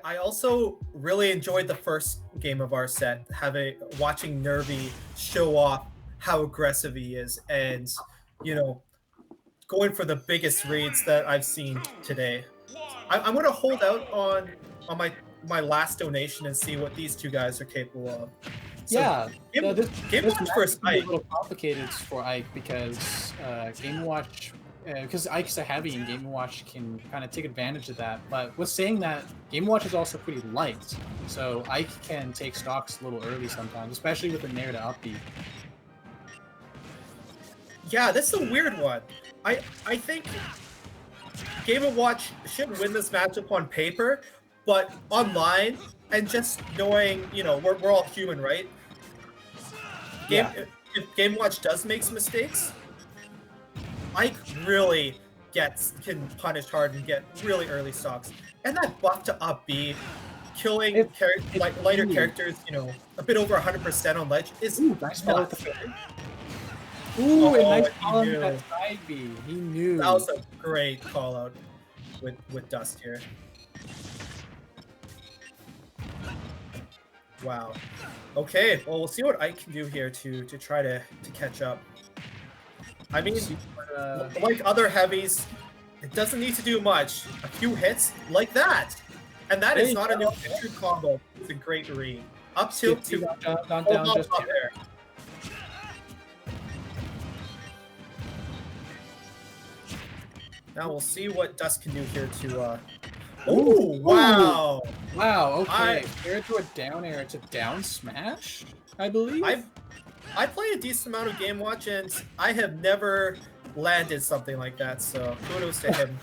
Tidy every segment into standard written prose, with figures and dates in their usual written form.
I also really enjoyed the first game of our set, watching Nervy show off how aggressive he is, and you know, going for the biggest reads that I've seen today. I'm going to hold out on my last donation and see what these two guys are capable of. So, Yeah, Game this Watch match versus can be a Ike. little complicated for Ike because Game Watch, because Ike's a heavy and Game Watch can kind of take advantage of that. But with saying that, Game Watch is also pretty light, so Ike can take stocks a little early sometimes, especially with the Nair to up B. Yeah, this is a weird one. I think Game & Watch should win this matchup on paper, but online and just knowing, we're all human, right? If Game Watch does make some mistakes, Ike really can punish hard and get really early stocks. And that buff to up B, killing lighter characters, a bit over 100% on ledge is nice not fair. Ooh, and nice he knew. that side B. He knew. That was a great call out with Dust here. Wow. Okay, well, we'll see what Ike can do here to try to catch up. I mean, like other heavies, it doesn't need to do much. A few hits like that. And that is not a new combo. It's a great read. Up tilt to down, just there. Now we'll see what Dust can do here to oh, wow. Wow, okay. Air to a down air to down smash, I believe. I play a decent amount of Game Watch, and I have never landed something like that, so kudos to him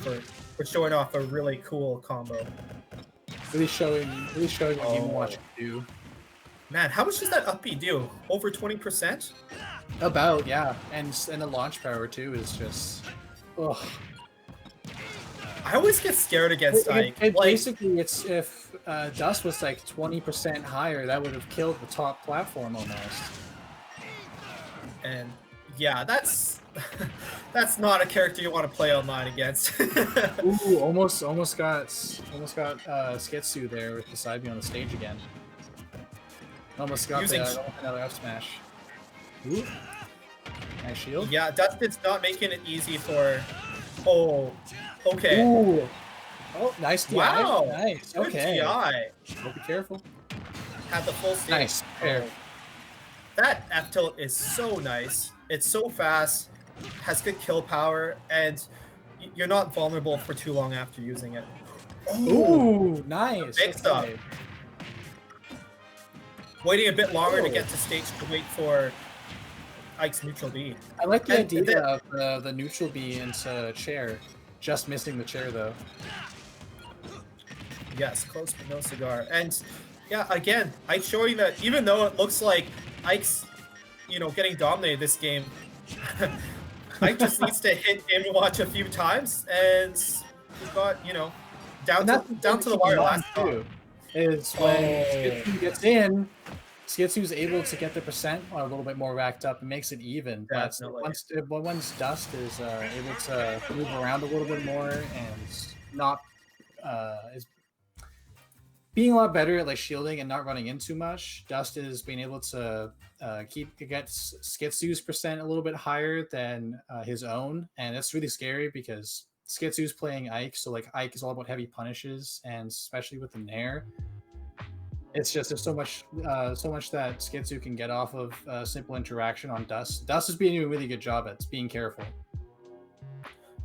for showing off a really cool combo. Really showing what Game Watch can do. Man, how much does that up B do? Over 20%? About, yeah. And the launch power, too, is just... Ugh. I always get scared against Ike. Basically, it's if Dust was like 20% higher, that would have killed the top platform almost. And yeah, that's not a character you want to play online against. Ooh, almost got Skitsu there with the side B on the stage again. Almost got another F smash. Ooh. Nice shield. Yeah, Dust is not making it easy for. Oh, okay. Ooh. Oh, nice DI. Wow. Nice. Good Okay. DI. Be careful. Had the full stage. Nice. Fair. That F tilt is so nice. It's so fast, has good kill power, and you're not vulnerable for too long after using it. Ooh, nice. Mixed up. Waiting a bit longer to get to stage to wait for Ike's neutral B. I like the idea of the neutral B into chair. Just missing the chair, though. Yes, close but no cigar. And yeah, again, Ike showing that even though it looks like Ike's, getting dominated this game, Ike just needs to hit Game & Watch a few times, and we've got, down to the wire last time. Is when Skitsu gets in, Skitsu's able to get the percent a little bit more racked up and makes it even. But once Dust is able to move around a little bit more and not is being a lot better at shielding and not running in too much, Dust is being able to get Skitsu's percent a little bit higher than his own, and that's really scary because Skitsu's playing Ike, so Ike is all about heavy punishes, and especially with the Nair, it's just there's so much that Skitsu can get off of simple interaction on Dust. Dust is doing a really good job at being careful.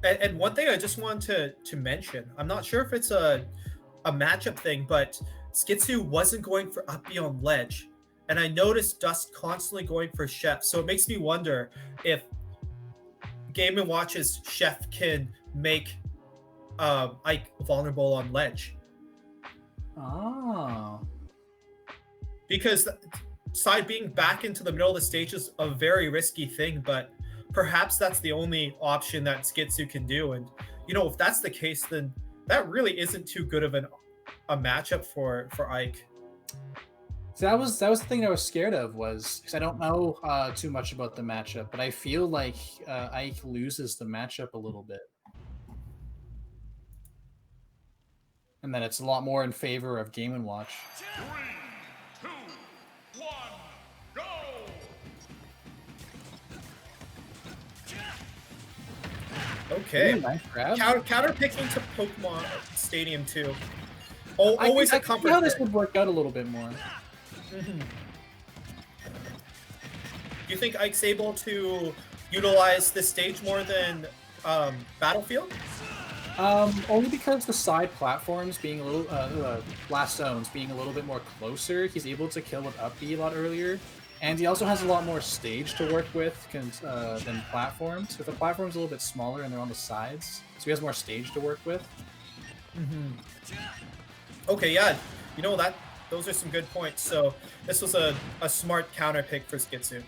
And one thing I just wanted to mention, I'm not sure if it's a matchup thing, but Skitsu wasn't going for up B on ledge, and I noticed Dust constantly going for Chef, so it makes me wonder if Game & Watch's Chef can make Ike vulnerable on ledge. Oh. Because side being back into the middle of the stage is a very risky thing, but perhaps that's the only option that Skitsu can do. And, if that's the case, then that really isn't too good of a matchup for Ike. So that was the thing I was scared of, was because I don't know too much about the matchup, but I feel like Ike loses the matchup a little bit. And then it's a lot more in favor of Game & Watch. 3, 2, 1, go! Okay. Ooh, nice grab. Counter picking to Pokemon Stadium 2. Oh, always a comfort. How this would work out a little bit more. Mm-hmm. Do you think Ike's able to utilize this stage more than Battlefield? Only because the side platforms being a little, blast zones being a little bit more closer, he's able to kill with up B a lot earlier, and he also has a lot more stage to work with than platforms. If the platform's a little bit smaller and they're on the sides, so he has more stage to work with. Mm-hmm. Okay, yeah, you know that those are some good points. So this was a smart counter pick for Skitsu.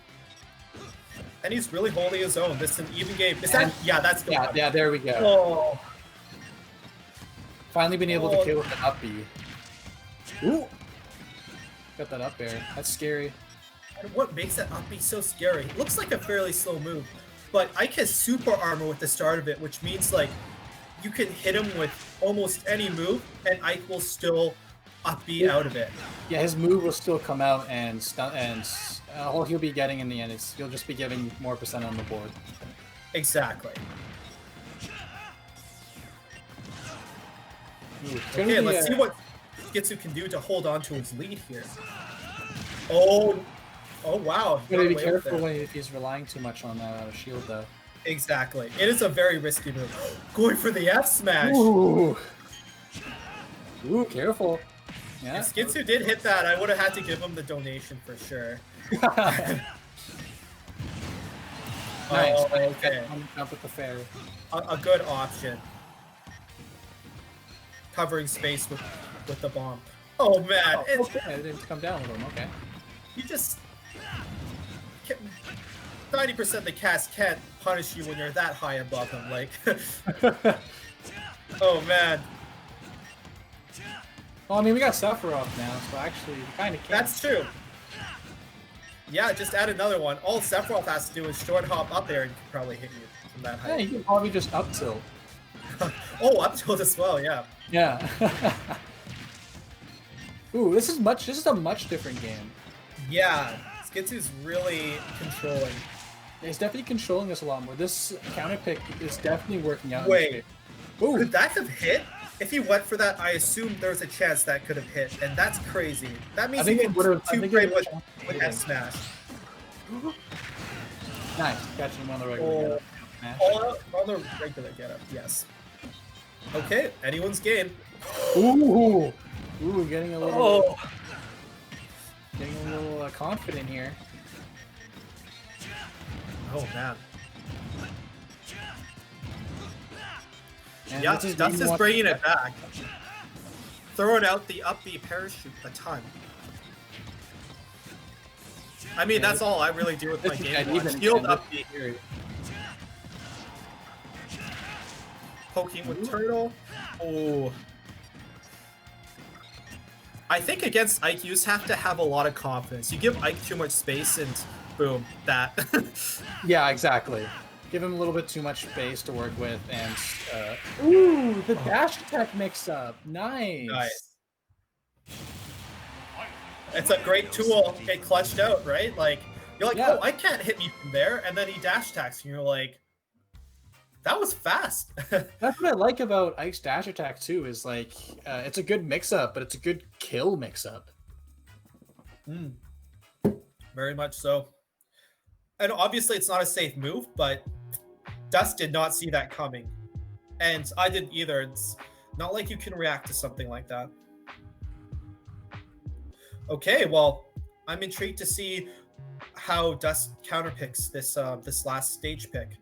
And he's really holding his own. This is an even game. Is that, yeah, that's the one. Yeah, there we go. Oh. Finally been able to kill with an up B. Ooh! Got that up air. That's scary. And what makes that up B so scary? It looks like a fairly slow move, but Ike has super armor with the start of it, which means like you can hit him with almost any move, and Ike will still up B out of it. Yeah, his move will still come out, and all he'll be getting in the end is he'll just be getting more % on the board. Exactly. Ooh, okay, let's see what Skitsu can do to hold on to his lead here. Oh wow. Gotta be careful if he's relying too much on that shield, though. Exactly. It is a very risky move. Going for the F smash. Ooh, careful. Yeah. If Skitsu did hit that, I would have had to give him the donation for sure. Nice. Oh, okay. Jump with the fair. A good option. Covering space with the bomb. Oh man. Okay, it didn't come down with him. Okay. You just 90% of the cast can't punish you when you're that high above them. Like, oh man. Well, I mean, we got Sephiroth now, so actually, we kind of can. That's true. Yeah, just add another one. All Sephiroth has to do is short hop up there and he can probably hit you from that height. Yeah, you can probably just up tilt. Oh, up tilt as well, yeah. Yeah. Ooh, this is a much different game. Yeah, Skitsu's really controlling. He's definitely controlling us a lot more. This counter pick is definitely working out. Wait, ooh, could that have hit? If he went for that, I assume there's a chance that could have hit, and that's crazy. That means he can two-frame with F smash. Nice, catching him on the regular get-up. On the regular get-up, yes. Okay, anyone's game. Ooh, getting a little, confident here. Oh man. And yeah, Dust is bringing it back. Throwing out the up B parachute a ton. I mean, that's all I really do with my game. Shield up B. Poking with Turtle. Oh. I think against Ike, you just have to have a lot of confidence. You give Ike too much space and boom, that. Yeah, exactly. Give him a little bit too much space to work with, and ooh, the dash attack mix-up. Nice. It's a great tool. Get clutched out, right? Like you're like, oh, I can't hit me from there, and then he dash attacks, and you're like, that was fast. That's what I like about Ike's dash attack too. Is like it's a good mix-up, but it's a good kill mix-up. Very much so. And obviously, it's not a safe move, but Dust did not see that coming. And I didn't either. It's not like you can react to something like that. Okay, well, I'm intrigued to see how Dust counterpicks this this last stage pick.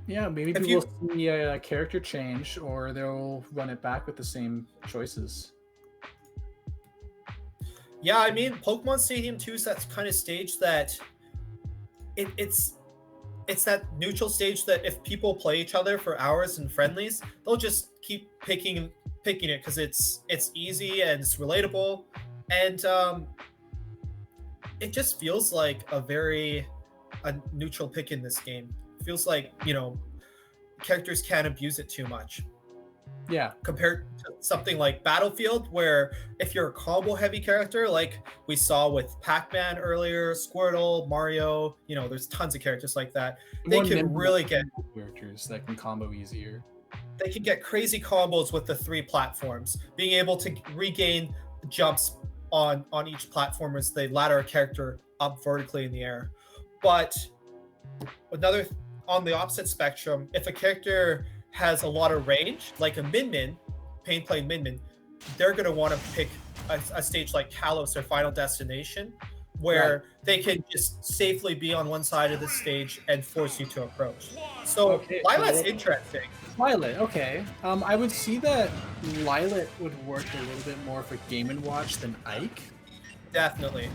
Yeah, maybe we'll see a character change, or they'll run it back with the same choices. Yeah, I mean, Pokemon Stadium 2 is that kind of stage that it's that neutral stage that if people play each other for hours in friendlies, they'll just keep picking it because it's easy and it's relatable, and it just feels like a neutral pick in this game. It feels like, you know, characters can't abuse it too much. Yeah. Compared to something like Battlefield, where if you're a combo heavy character, like we saw with Pac-Man earlier, Squirtle, Mario, you know, there's tons of characters like that. They can really get characters that can combo easier. They can get crazy combos with the 3 platforms, being able to regain jumps on each platform as they ladder a character up vertically in the air. But another on the opposite spectrum, if a character has a lot of range, like a Min, Pain playing Min, they're going to want to pick a stage like Kalos or Final Destination, where they can just safely be on one side of the stage and force you to approach. So Lilat's interesting. Lilat, okay. I would see that Lilat would work a little bit more for Game & Watch than Ike. Definitely.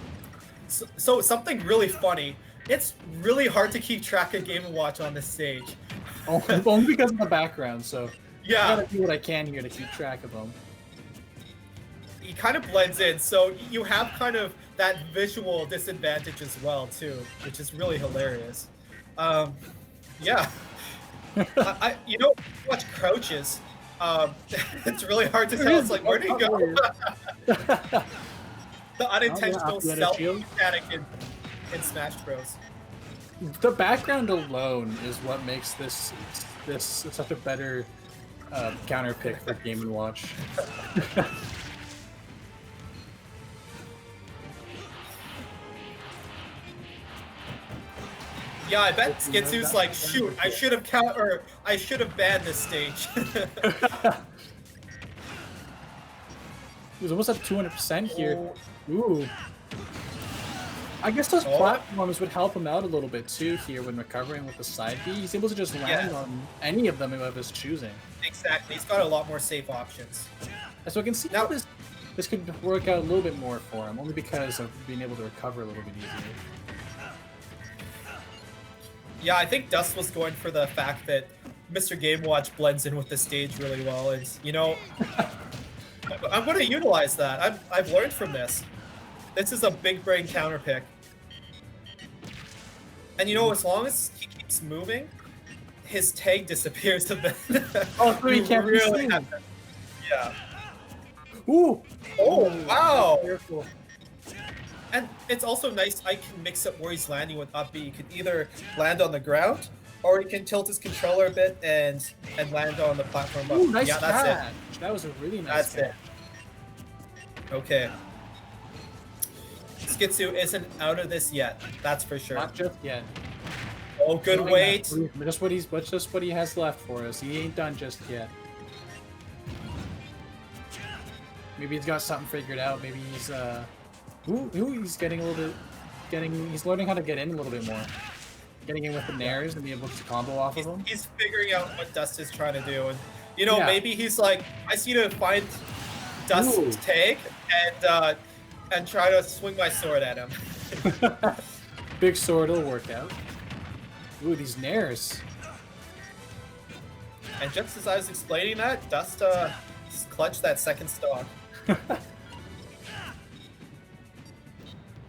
So something really funny. It's really hard to keep track of Game & Watch on this stage. Only because of the background, so yeah. I gotta do what I can here to keep track of them. He kind of blends in, so you have kind of that visual disadvantage as well, too, which is really hilarious. Yeah. You know, watch crouches. It's really hard to tell. It's like, where did he go? The unintentional self-mechanic in Smash Bros. The background alone is what makes this such a better counter pick for Game & Watch. Yeah, I bet Skitsu's like, shoot, I should have banned this stage. He's almost at 200% here. Ooh. I guess those platforms would help him out a little bit too here when recovering with the side B. He's able to just land on any of them of his choosing. Exactly. He's got a lot more safe options. So I can see how this could work out a little bit more for him, only because of being able to recover a little bit easier. Yeah, I think Dust was going for the fact that Mr. Game Watch blends in with the stage really well. And, you know, I'm going to utilize that. I've learned from this. This is a big brain counter pick. And, you know, as long as he keeps moving, his tag disappears a bit. Oh, so he can't really Yeah. Ooh! Oh, wow! Careful. And it's also nice I can mix up where he's landing with up B. You can either land on the ground, or he can tilt his controller a bit and land on the platform up. Ooh, nice yeah, that's catch. It. That was a really nice catch. It. Okay. Skitsu isn't out of this yet. That's for sure. Not just yet. Oh, good wait. Just what he has left for us. He ain't done just yet. Maybe he's got something figured out. Maybe he's he's getting a little bit, he's learning how to get in a little bit more. Getting in with the nairs and be able to combo off of them. He's figuring out what Dust is trying to do. And, you know, maybe he's like, I just need to find Dust's tag and try to swing my sword at him. Big sword will work out. Ooh, these nairs. And just as I was explaining that, Dust clutched that second stock.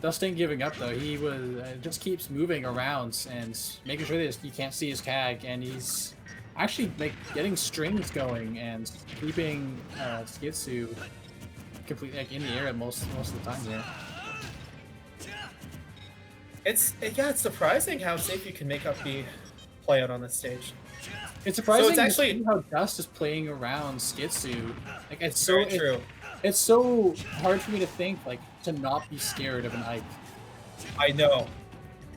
Dust ain't giving up though. He was just keeps moving around and making sure that you can't see his tag, and he's actually like getting strings going and keeping Skitsu completely like in the air most of the time here. It's surprising how safe you can make up the play out on this stage. It's surprising so it's actually how Dust is playing around Skitsu. Like it's very true. It's so hard for me to think like to not be scared of an Ike. I know,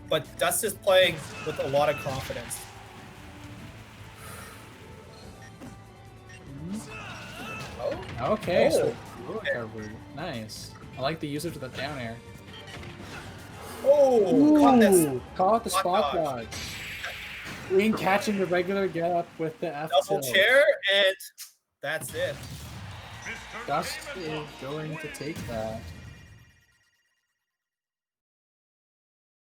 but Dust is playing with a lot of confidence. Oh. Okay. So recovery. Nice. I like the usage of the down air. Oh, caught the spot dodge. Wing catching the regular get up with the F double chair, and that's it. Dust is going to take that.